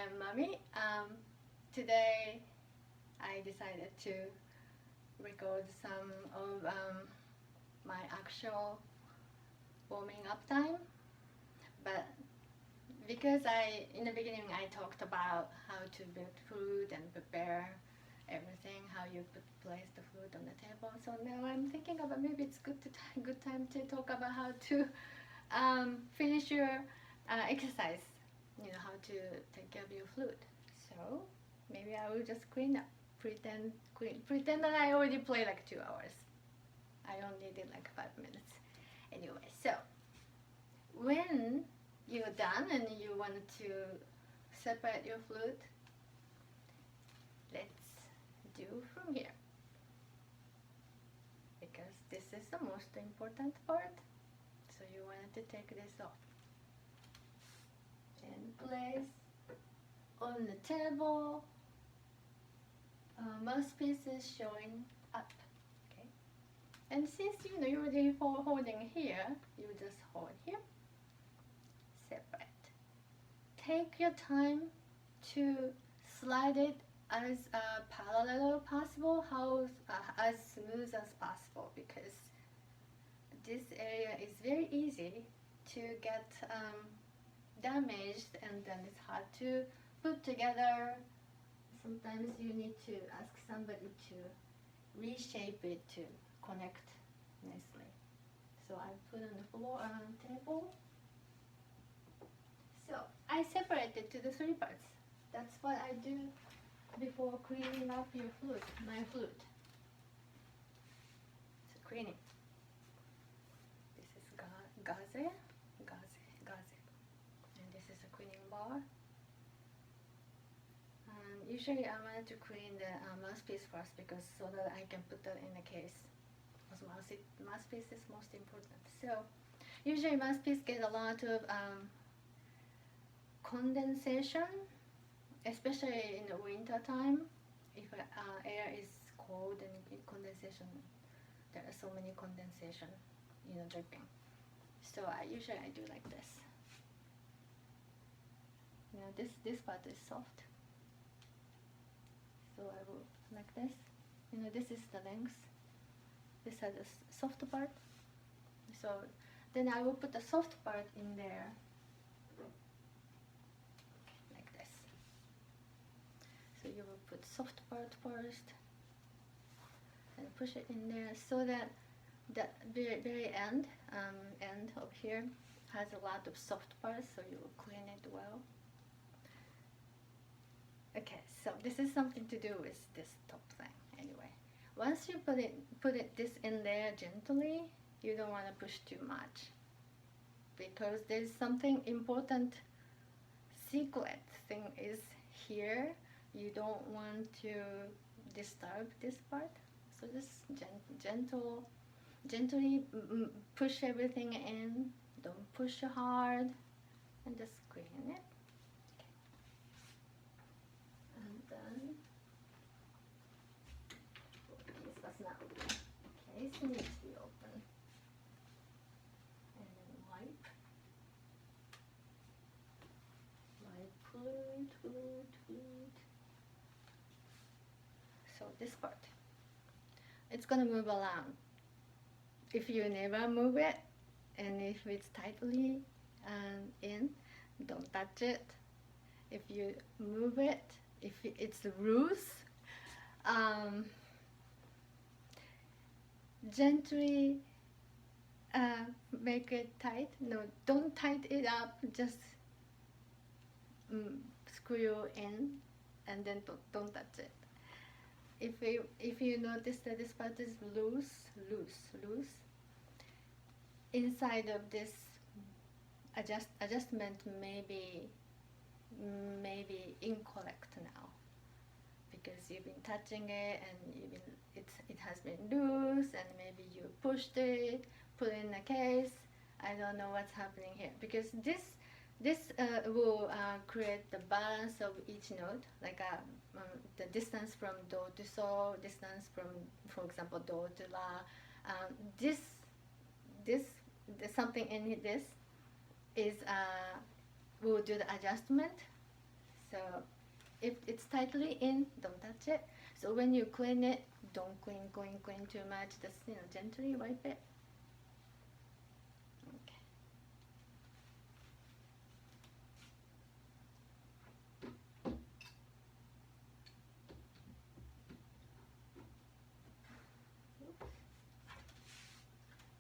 I'm Mami. Today I decided to record some of my actual warming up time, but because in the beginning I talked about how to build food and prepare everything, how you place the food on the table. So now I'm thinking about maybe it's good time to talk about how to finish your exercise. You know, how to take care of your flute. So maybe I will just clean up, pretend that I already played like 2 hours. I only did like 5 minutes. Anyway, so when you're done and you want to separate your flute, let's do from here, because this is the most important part. So you wanted to take this off and place on the table. Mouthpiece is showing up. Okay, and since you know you're already holding here, you just hold here. Separate. Take your time to slide it as parallel as possible, as smooth as possible, because this area is very easy to get damaged, and then it's hard to put together. Sometimes you need to ask somebody to reshape it to connect nicely. So I put on the floor on the table. So I separated to the 3 parts. That's what I do before cleaning up your flute, my flute. So cleaning. This is gaze. And this is a cleaning bar. And usually I wanted to clean the mouthpiece first, because so that I can put that in the case. Because mouthpiece is most important. So usually mouthpiece get a lot of condensation, especially in the winter time. If air is cold and condensation, there are so many condensation, dripping. So usually I do like this. This part is soft. So I will like this. This is the length. This has a soft part. So then I will put the soft part in there. Like this. So you will put soft part first and push it in there, so that the very end of here has a lot of soft parts, so you will clean it well. Okay, so this is something to do with this top thing. Anyway, once you put this in there gently, you don't want to push too much, because there's something important secret thing is here. You don't want to disturb this part, so just gently push everything in. Don't push hard, and just clean it. Case needs to be open, and then wipe, flute. So this part, it's gonna move around. If you never move it, and if it's tightly in, don't touch it. If you move it, if it's loose, gently make it tight. No, don't tighten it up, just screw in, and then don't touch it. If you notice that this part is loose, inside of this adjustment may be incorrect now, because you've been touching it and it has been loose, and maybe you pushed it, put it in a case. I don't know what's happening here, because this will create the balance of each note, like the distance from do to so, distance from, for example, do to la. There's something in this is will do the adjustment. So if it's tightly in, don't touch it. So when you clean it, don't clean too much. Just gently wipe it. Okay.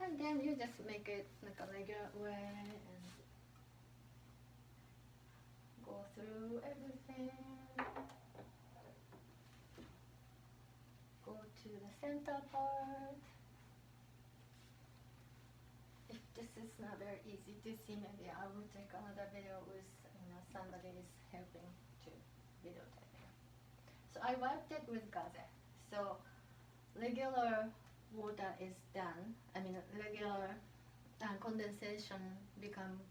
And then you just make it like a regular way and go through everything. Go to the center part. If this is not very easy to see, maybe I will take another video with somebody is helping to videotape it. So I wiped it with gaze. So regular water is done. I mean regular condensation become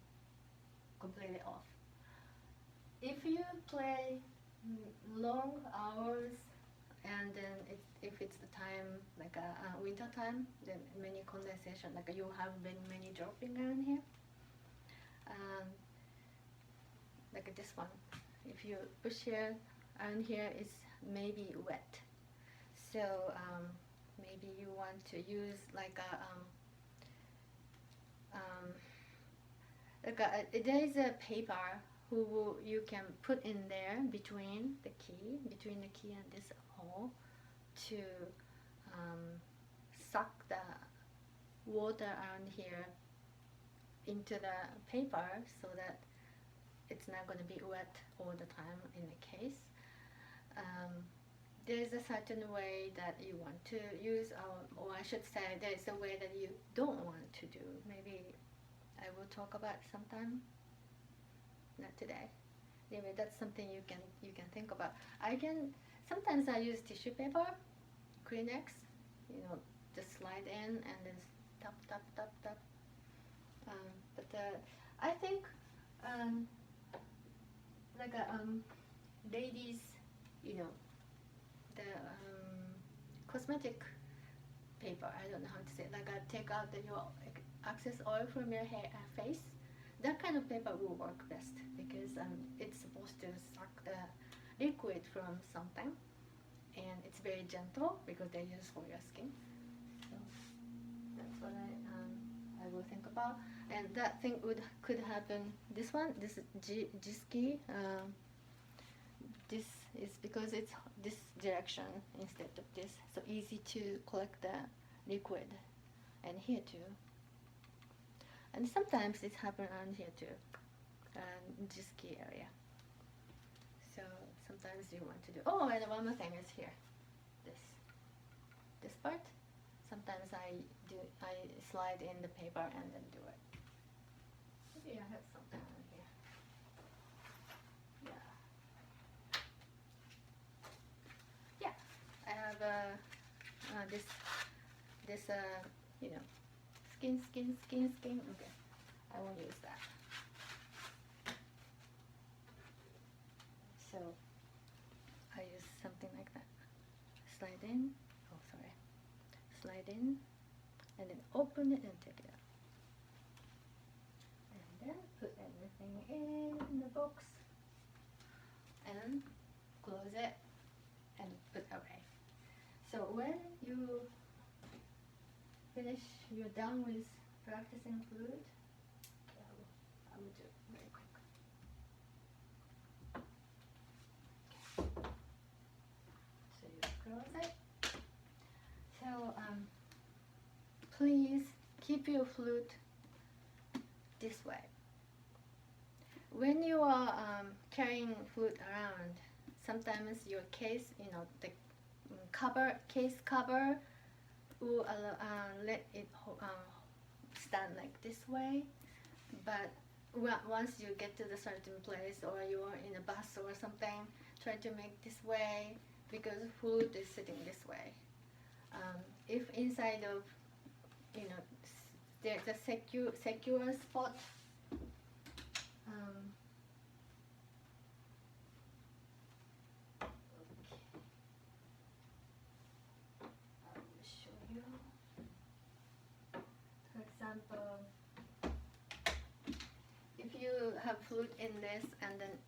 completely off. If you play long hours and then if it's the time like winter time, then many condensation, like you have many dropping around here. Like this one, if you push here, around here is maybe wet. So maybe you want to use like there is a paper you can put in there between the key and this hole to suck the water around here into the paper so that it's not going to be wet all the time in the case. There's a certain way that you want to use, or I should say there's a way that you don't want to do. Maybe I will talk about sometime, not today. Anyway, that's something you can think about. Sometimes I use tissue paper, Kleenex, just slide in and then tap. But I think like ladies, the cosmetic paper, I don't know how to say it, like take out your excess oil from your face. That kind of paper will work best because it's supposed to suck the liquid from something, and it's very gentle because they use for your skin. So that's what I will think about. And that thing could happen. This is Jiski. This is because it's this direction instead of this, so easy to collect the liquid, and here too. And sometimes it happens around here too, Jiski area. So sometimes you want to do. Oh, and one more thing is here. This part. Sometimes I slide in the paper and then do it. Maybe I have something on here. Yeah. I have this skin. Okay, I won't use that. So I use something like that. Slide in. Oh, sorry. Slide in, and then open it and take it out. And then put everything in the box and close it and put away. So when you finish, you're done with practicing flute, I will do it very quick. So you close it. So please keep your flute this way. When you are carrying flute around, sometimes your case, the case cover will let it stand like this way. But once you get to the certain place, or you are in a bus or something, try to make this way because flute is sitting this way. If inside of there's a secure spot, I will show you. For example, if you have flute in this and then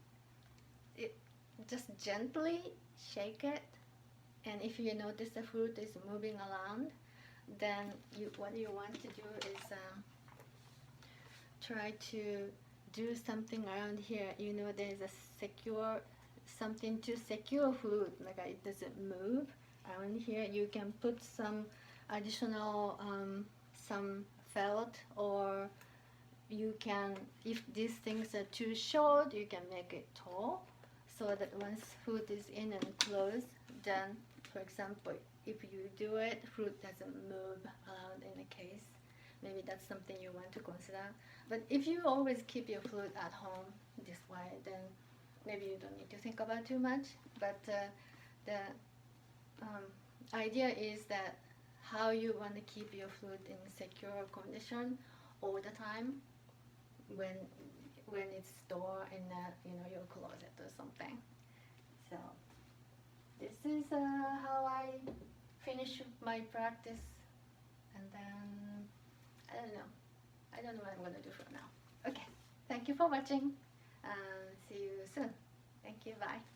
just gently shake it, and if you notice the flute is moving around, then what you want to do is try to do something around here. You know, there's a secure, something to secure flute, like it doesn't move around here. You can put some additional some felt, or you can, if these things are too short, you can make it tall, so that once flute is in and closed, then, for example, if you do it, flute doesn't move around in the case. Maybe that's something you want to consider. But if you always keep your flute at home this way, then maybe you don't need to think about too much. But the idea is that how you want to keep your flute in secure condition all the time when it's stored in your closet or something. So this is how I finish my practice, and then I don't know what I'm gonna do for now. Okay, thank you for watching, and see you soon. Thank you, bye.